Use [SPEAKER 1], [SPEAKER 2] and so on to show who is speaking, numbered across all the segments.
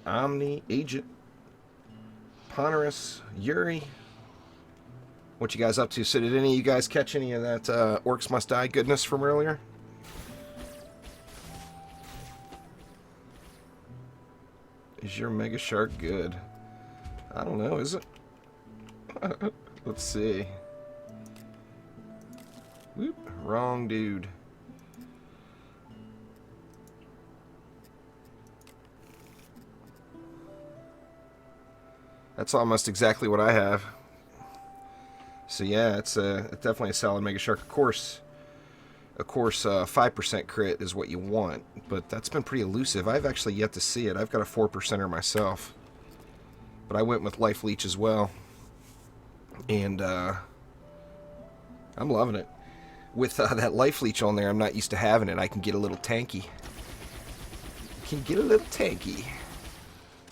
[SPEAKER 1] Omni, Agent, Ponorous, Yuri. What you guys up to? So did any of you guys catch any of that Orcs Must Die goodness from earlier? Is your Mega Shark good? I don't know, is it? Let's see. Whoop, wrong dude. That's almost exactly what I have. So yeah, it's definitely a solid Mega Shark. Of course, 5% crit is what you want, but that's been pretty elusive. I've actually yet to see it. I've got a 4%er myself, but I went with Life Leech as well, and I'm loving it. With that Life Leech on there, I'm not used to having it. I can get a little tanky.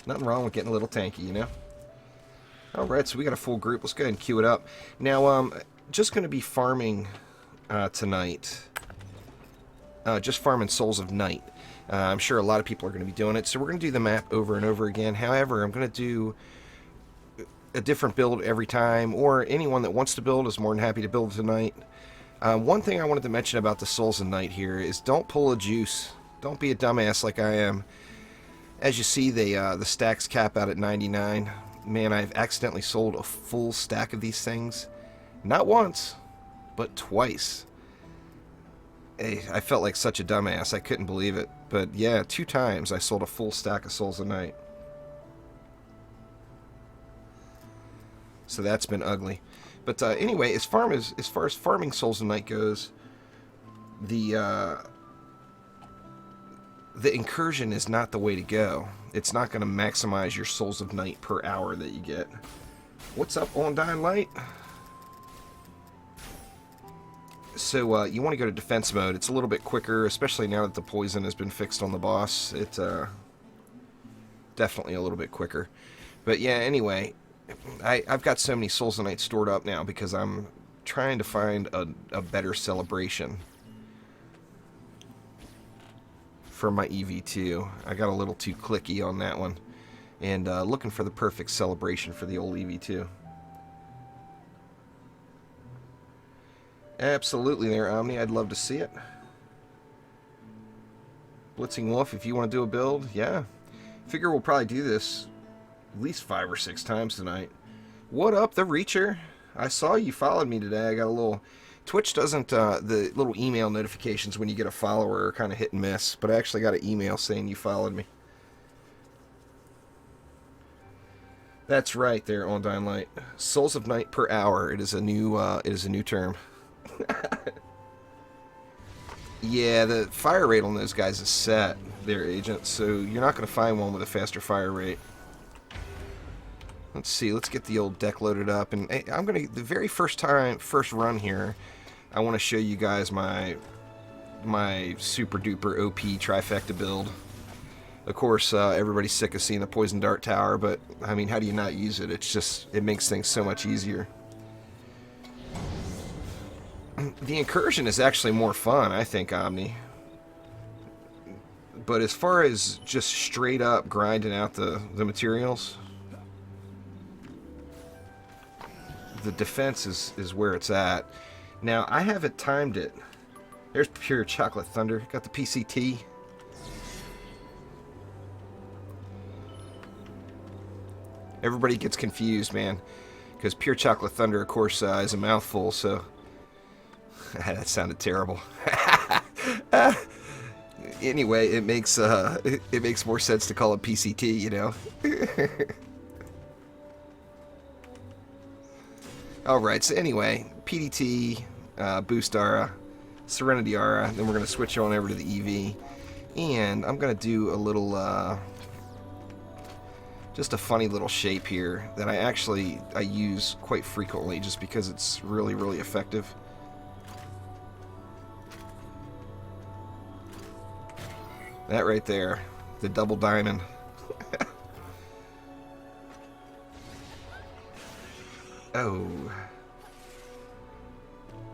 [SPEAKER 1] Nothing wrong with getting a little tanky, you know? Alright, so we got a full group. Let's go ahead and queue it up. Now, just going to be farming tonight. Just farming Souls of Night. I'm sure a lot of people are going to be doing it, so we're going to do the map over and over again. However, I'm going to do a different build every time, or anyone that wants to build is more than happy to build tonight. One thing I wanted to mention about the Souls of Night here is don't pull a juice. Don't be a dumbass like I am. As you see, the stacks cap out at 99. Man, I've accidentally sold a full stack of these things. Not once, but twice. Hey, I felt like such a dumbass. I couldn't believe it. But yeah, 2 times I sold a full stack of Souls of Night. So that's been ugly. But anyway, as far as farming Souls of Night goes, the incursion is not the way to go. It's not going to maximize your Souls of Night per hour that you get. What's up, Undying Light? So you want to go to defense mode. It's a little bit quicker, especially now that the poison has been fixed on the boss. It's definitely a little bit quicker. But yeah, anyway, I've got so many Souls of Night stored up now because I'm trying to find a better celebration for my EV2. I got a little too clicky on that one, and looking for the perfect celebration for the old EV2. Absolutely there, Omni. I'd love to see it. Blitzing Wolf, if you want to do a build, yeah. Figure we'll probably do this at least 5 or 6 times tonight. What up, the Reacher? I saw you followed me today. I got a little... Twitch doesn't, the little email notifications when you get a follower are kind of hit and miss, but I actually got an email saying you followed me. That's right there, Undying Light. Souls of Night per hour. It is a new term. Yeah, the fire rate on those guys is set there, Agent, so you're not going to find one with a faster fire rate. Let's see, let's get the old deck loaded up, and I'm going to, the very first run here, I want to show you guys my super duper OP trifecta build. Of course, everybody's sick of seeing the Poison Dart Tower, but, I mean, how do you not use it? It's just, it makes things so much easier. The incursion is actually more fun, I think, Omni. But as far as just straight up grinding out the materials, the defense is where it's at. Now, I haven't timed it. There's Pure Chocolate Thunder. Got the PCT. Everybody gets confused, man. Because Pure Chocolate Thunder, of course, is a mouthful, so... that sounded terrible. Anyway, it makes more sense to call it PCT, you know? Alright, so anyway, PDT, Boost Aura, Serenity Aura, then we're going to switch on over to the EV, and I'm going to do a little, just a funny little shape here that I use quite frequently just because it's really, really effective. That right there, the double diamond. Oh.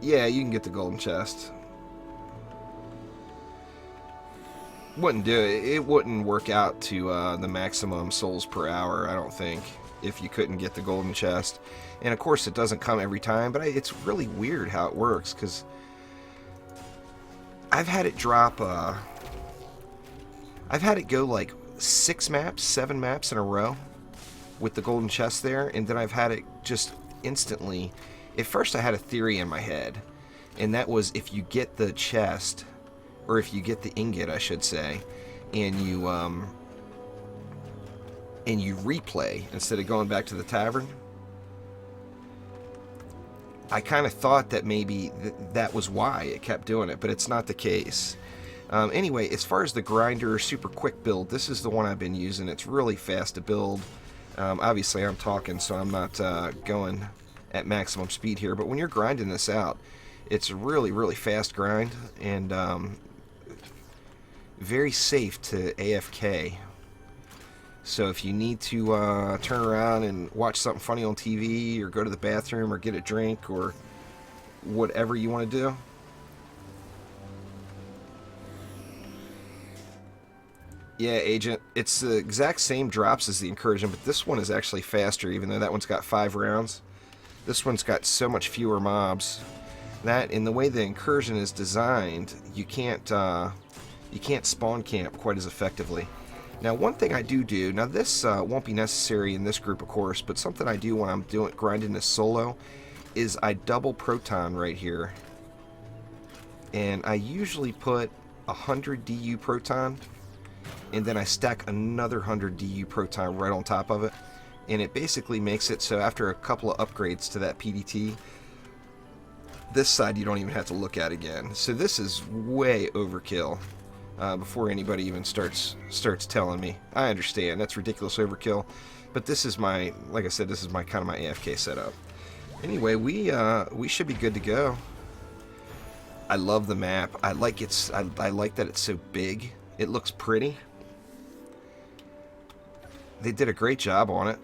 [SPEAKER 1] Yeah, you can get the golden chest. Wouldn't do it. It wouldn't work out to the maximum souls per hour, I don't think, if you couldn't get the golden chest. And of course, it doesn't come every time, but it's really weird how it works, because I've had it drop, I've had it go like 6 maps, 7 maps in a row with the golden chest there, and then I've had it just instantly. At first, I had a theory in my head, and that was if you get the chest, or if you get the ingot, I should say, and you replay instead of going back to the tavern. I kind of thought that maybe that was why it kept doing it, but it's not the case. Anyway, as far as the grinder super quick build, this is the one I've been using. It's really fast to build. Obviously, I'm talking, so I'm not going at maximum speed here, but when you're grinding this out, it's a really, really fast grind, and very safe to AFK. So if you need to turn around and watch something funny on TV, or go to the bathroom, or get a drink, or whatever you want to do, yeah, Agent, it's the exact same drops as the Incursion, but this one is actually faster, even though that one's got 5 rounds. This one's got so much fewer mobs. That, in the way the Incursion is designed, you can't spawn camp quite as effectively. Now, one thing I do, now this won't be necessary in this group, of course, but something I do when I'm grinding this solo is I double proton right here. And I usually put 100 DU proton, and then I stack another 100 DU proton right on top of it. And it basically makes it so after a couple of upgrades to that PDT, this side you don't even have to look at again. So this is way overkill. Before anybody even starts telling me, I understand that's ridiculous overkill, but this is my, like I said, this is my kind of my AFK setup. Anyway, we should be good to go. I love the map. I like that it's so big. It looks pretty. They did a great job on it.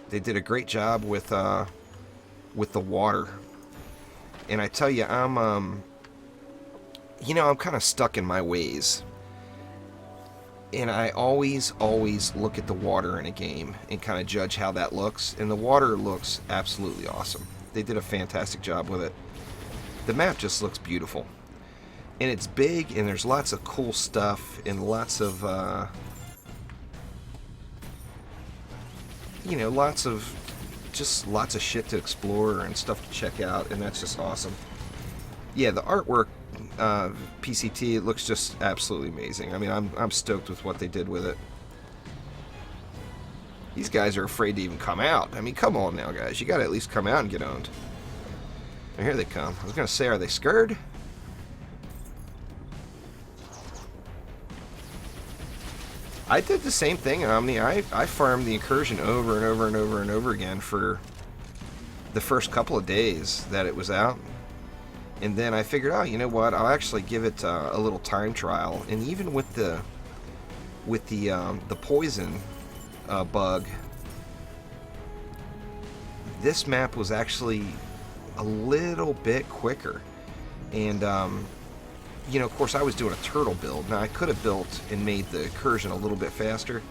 [SPEAKER 1] They did a great job with the water. And I tell you, I'm kind of stuck in my ways. And I always look at the water in a game and kind of judge how that looks. And the water looks absolutely awesome. They did a fantastic job with it. The map just looks beautiful. And it's big, and there's lots of cool stuff, and lots of, lots of shit to explore and stuff to check out, and that's just awesome. Yeah, the artwork, PCT, it looks just absolutely amazing. I mean, I'm stoked with what they did with it. These guys are afraid to even come out. I mean, come on now, guys. You gotta at least come out and get owned. And here they come. I was gonna say, are they scared? I did the same thing, Omni. I farmed the Incursion over and over and over and over again for the first couple of days that it was out. And then I figured, oh, you know what? I'll actually give it a little time trial. And even with the poison bug, this map was actually a little bit quicker. And of course, I was doing a turtle build. Now, I could have built and made the Incursion a little bit faster.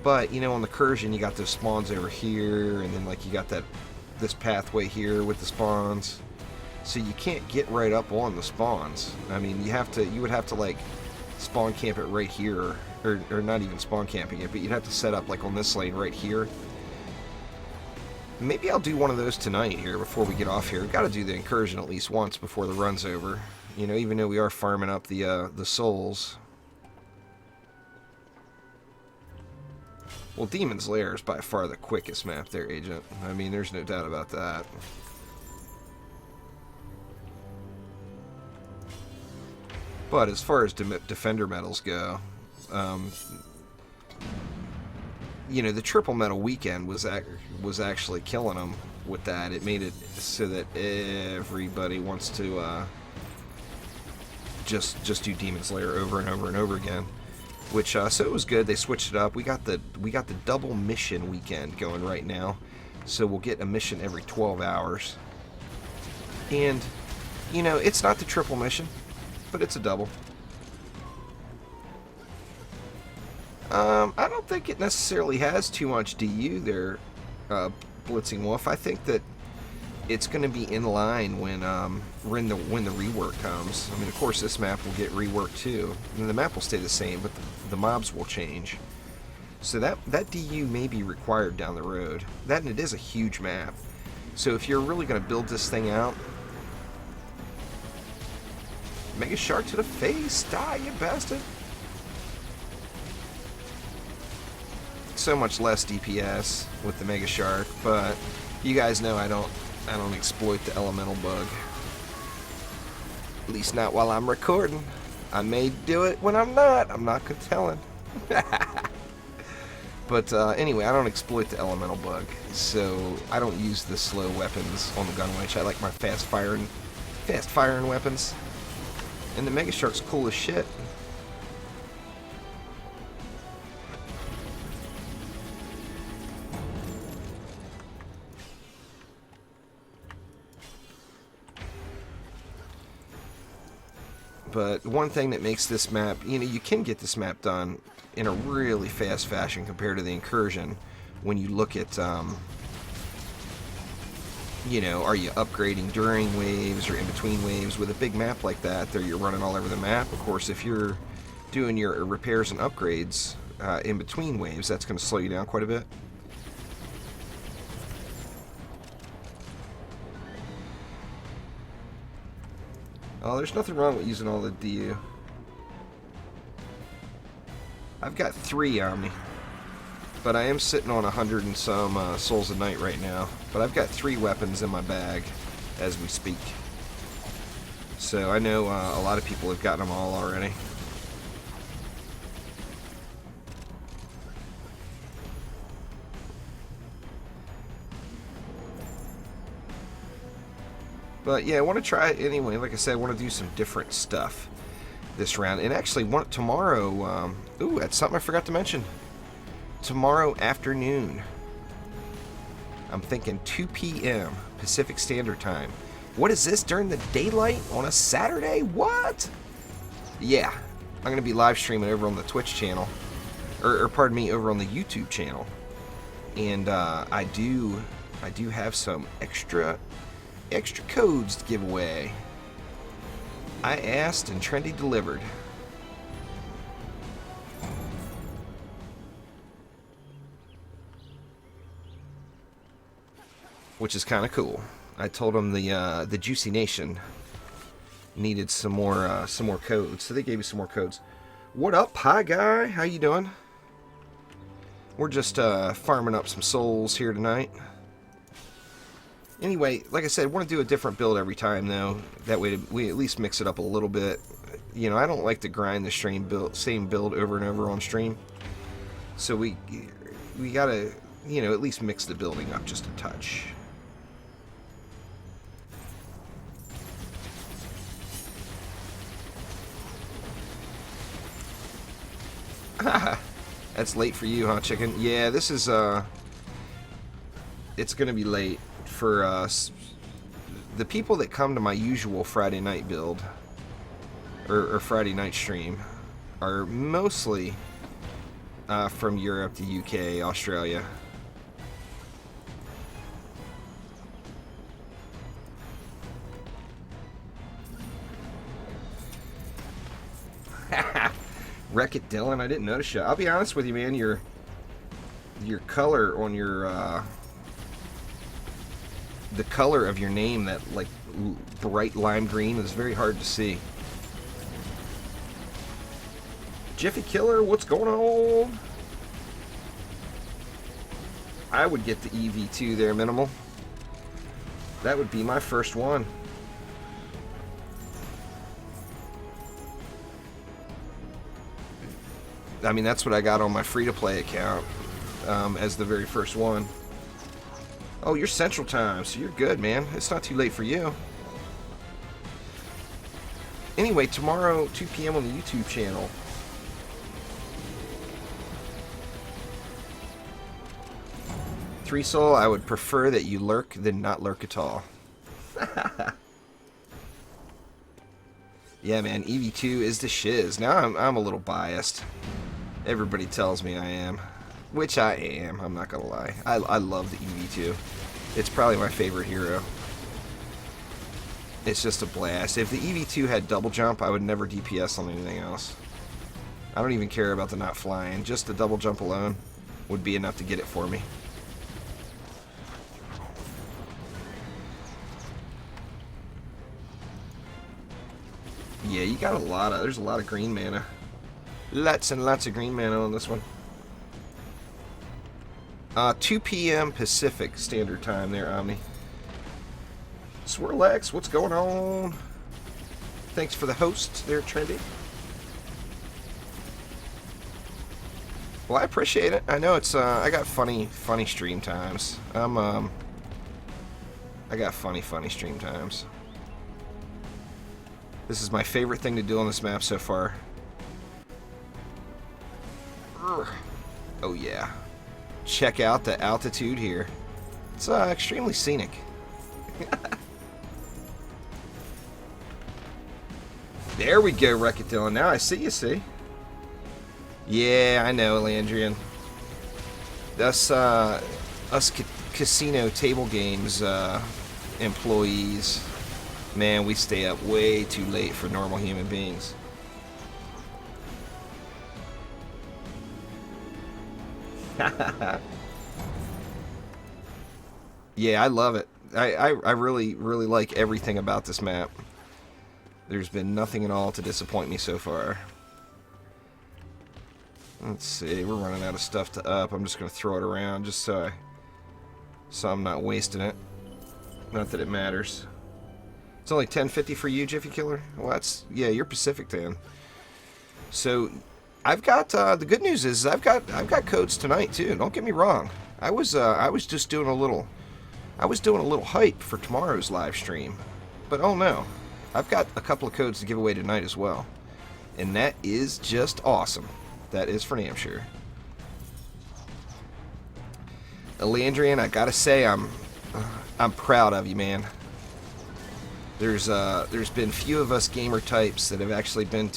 [SPEAKER 1] But, on the Incursion, you got those spawns over here, and then, like, you got this pathway here with the spawns. So you can't get right up on the spawns. I mean, you would have to, like, spawn camp it right here. Or not even spawn camping it, but you'd have to set up, like, on this lane right here. Maybe I'll do one of those tonight here before we get off here. We've got to do the Incursion at least once before the run's over. Even though we are farming up the souls. Well, Demon's Lair is by far the quickest map there, Agent. I mean, there's no doubt about that. But as far as Defender medals go, the triple medal weekend was actually killing them with that. It made it so that everybody wants to just do Demon's Lair over and over and over again. Which so it was good. They switched it up. We got the double mission weekend going right now, so we'll get a mission every 12 hours. And it's not the triple mission, but it's a double. I don't think it necessarily has too much DU there, Blitzing Wolf. I think that it's going to be in line when the rework comes. I mean, of course, this map will get reworked too. And the map will stay the same, but the mobs will change. So that DU may be required down the road. That, and it is a huge map. So if you're really going to build this thing out, Mega Shark to the face, die, you bastard! So much less DPS with the Mega Shark, but you guys know I don't exploit the elemental bug. At least not while I'm recording. I may do it when I'm not. I'm not gonna tell. But anyway, I don't exploit the elemental bug, so I don't use the slow weapons on the gun winch. I like my fast firing weapons. And the Mega Shark's cool as shit. But one thing that makes this map, you can get this map done in a really fast fashion compared to the Incursion when you look at, are you upgrading during waves or in between waves? With a big map like that, there you're running all over the map. Of course, if you're doing your repairs and upgrades in between waves, that's going to slow you down quite a bit. Oh, there's nothing wrong with using all the DU. I've got 3 on me, but I am sitting on 100 and some Souls of Night right now. But I've got 3 weapons in my bag as we speak. So I know a lot of people have gotten them all already. But yeah, I want to try it anyway. Like I said, I want to do some different stuff this round. And actually, tomorrow, ooh, that's something I forgot to mention. Tomorrow afternoon, I'm thinking 2 p.m. Pacific Standard Time. What is this, during the daylight on a Saturday? What? Yeah, I'm going to be live streaming over on the Twitch channel. Or pardon me, over on the YouTube channel. And I do have some extra codes to give away. I asked and Trendy delivered. Which is kind of cool. I told them the Juicy Nation needed some more codes, so they gave me some more codes. What up, Pie Guy? How you doing? We're just farming up some souls here tonight. Anyway, like I said, I want to do a different build every time, though. That way we at least mix it up a little bit. I don't like to grind the same build over and over on stream. So we gotta, at least mix the building up just a touch. That's late for you, huh, chicken? Yeah, this is, it's gonna be late for the people that come to my usual Friday night build or Friday night stream are mostly from Europe, the UK, Australia. Wreck It Dylan, I didn't notice you. I'll be honest with you, man, your color on your the color of your name, that like bright lime green, is very hard to see. Jiffy Killer, what's going on? I would get the EV2 there, Minimal. That would be my first one. I mean, that's what I got on my free-to-play account as the very first one. Oh, you're Central Time, so you're good, man. It's not too late for you. Anyway, tomorrow, 2 p.m. on the YouTube channel. Three Soul, I would prefer that you lurk than not lurk at all. Yeah, man, EV2 is the shiz. Now I'm a little biased. Everybody tells me I am. Which I am, I'm not gonna lie. I love the EV2. It's probably my favorite hero. It's just a blast. If the EV2 had double jump, I would never DPS on anything else. I don't even care about the not flying. Just the double jump alone would be enough to get it for me. Yeah, you got there's a lot of green mana. Lots and lots of green mana on this one. 2 p.m. Pacific Standard Time there, Omni. Swirlex, what's going on? Thanks for the host there, Trendy. Well, I appreciate it. I know it's, I got funny stream times. I got funny stream times. This is my favorite thing to do on this map so far. Urgh. Oh, yeah. Check out the altitude here. It's extremely scenic. There we go, Wreck-It Dylan. Now I see you, see? Yeah, I know, Landrian. Us casino table games employees, man, we stay up way too late for normal human beings. Yeah, I love it. I really like everything about this map. There's been nothing at all to disappoint me so far. Let's see, we're running out of stuff to up. I'm just going to throw it around just so I'm not wasting it. Not that it matters. It's only 10.50 for you, Jiffy Killer? Well, that's, yeah, you're Pacific then. So I've got the good news is I've got codes tonight too. Don't get me wrong. I was just doing a little hype for tomorrow's live stream. But oh no. I've got a couple of codes to give away tonight as well. And that is just awesome. That is for damn sure. Landrian, I gotta say I'm proud of you, man. There's been few of us gamer types that have actually been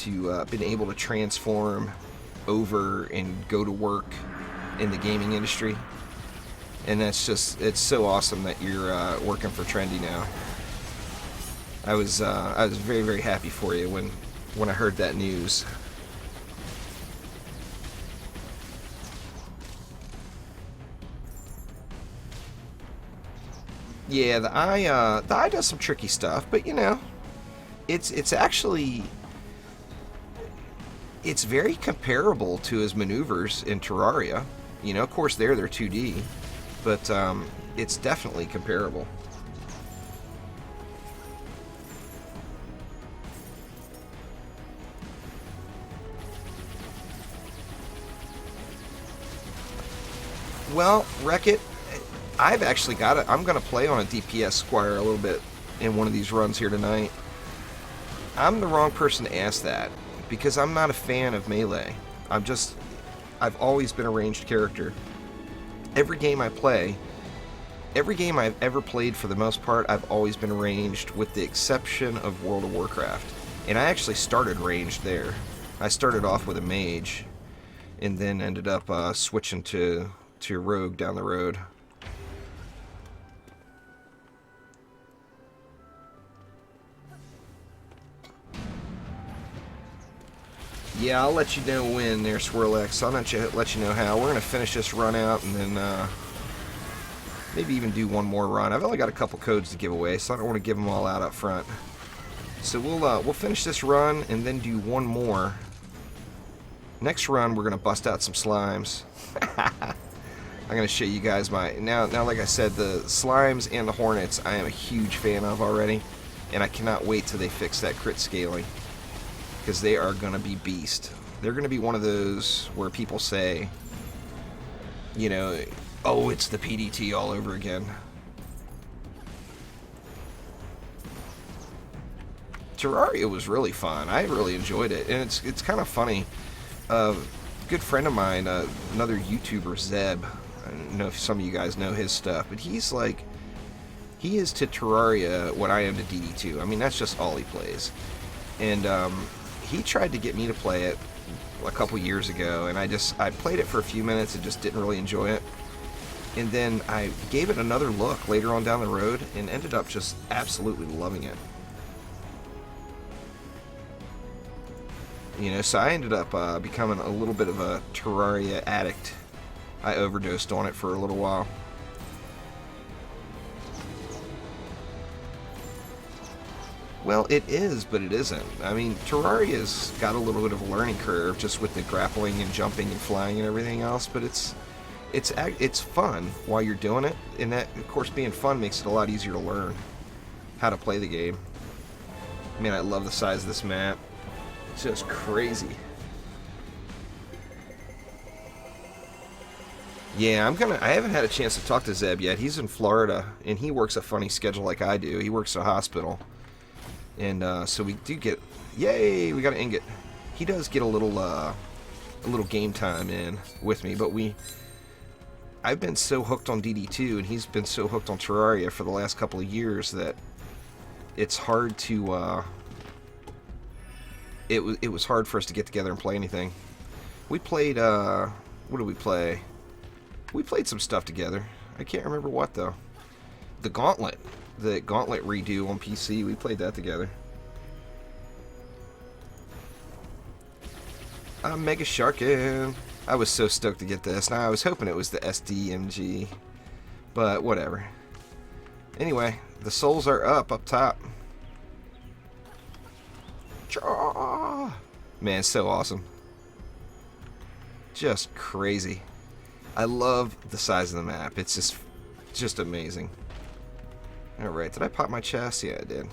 [SPEAKER 1] able to transform over and go to work in the gaming industry, and it's so awesome that you're working for Trendy now. I was very, very happy for you when I heard that news. Yeah, the eye does some tricky stuff, but you know, it's actually very comparable to his maneuvers in Terraria. You know, of course they're 2D, but it's definitely comparable. Well, Wreck-It, I've actually got it. I'm going to play on a DPS Squire a little bit in one of these runs here tonight. I'm the wrong person to ask that because I'm not a fan of melee. I've always been a ranged character. Every game I play, every game I've ever played for the most part, I've always been ranged with the exception of World of Warcraft. And I actually started ranged there. I started off with a mage and then ended up switching to rogue down the road. Yeah, I'll let you know when there, Swirlex. I'll let you know how. We're going to finish this run out and then maybe even do one more run. I've only got a couple codes to give away, so I don't want to give them all out up front. So we'll finish this run and then do one more. Next run, we're going to bust out some slimes. I'm going to show you guys now, like I said, the slimes and the hornets I am a huge fan of already. And I cannot wait till they fix that crit scaling. Because they are going to be beast. They're going to be one of those where people say, you know, oh, it's the PDT all over again. Terraria was really fun. I really enjoyed it. And it's kind of funny. A good friend of mine, another YouTuber, Zeb, I don't know if some of you guys know his stuff, but he is to Terraria what I am to DD2. I mean, that's just all he plays. And he tried to get me to play it a couple years ago, and I played it for a few minutes and just didn't really enjoy it. And then I gave it another look later on down the road and ended up just absolutely loving it. You know, so I ended up becoming a little bit of a Terraria addict. I overdosed on it for a little while. Well, it is, but it isn't. I mean, Terraria's got a little bit of a learning curve just with the grappling and jumping and flying and everything else, but it's fun while you're doing it, and that, of course, being fun makes it a lot easier to learn how to play the game. Man, I love the size of this map. It's just crazy. Yeah, I haven't had a chance to talk to Zeb yet. He's in Florida, and he works a funny schedule like I do. He works at a hospital. And so we do get, yay, we got an ingot. He does get a little game time in with me, but I've been so hooked on DD2, and he's been so hooked on Terraria for the last couple of years that it's hard to, it was hard for us to get together and play anything. We played, what did we play? We played some stuff together. I can't remember what, though. The Gauntlet redo on PC, we played that together. I'm Mega Sharkin'. I was so stoked to get this. Now, I was hoping it was the SDMG, but whatever. Anyway, the souls are up top. Man, so awesome. Just crazy. I love the size of the map. It's just amazing. Alright, did I pop my chest? Yeah, I did.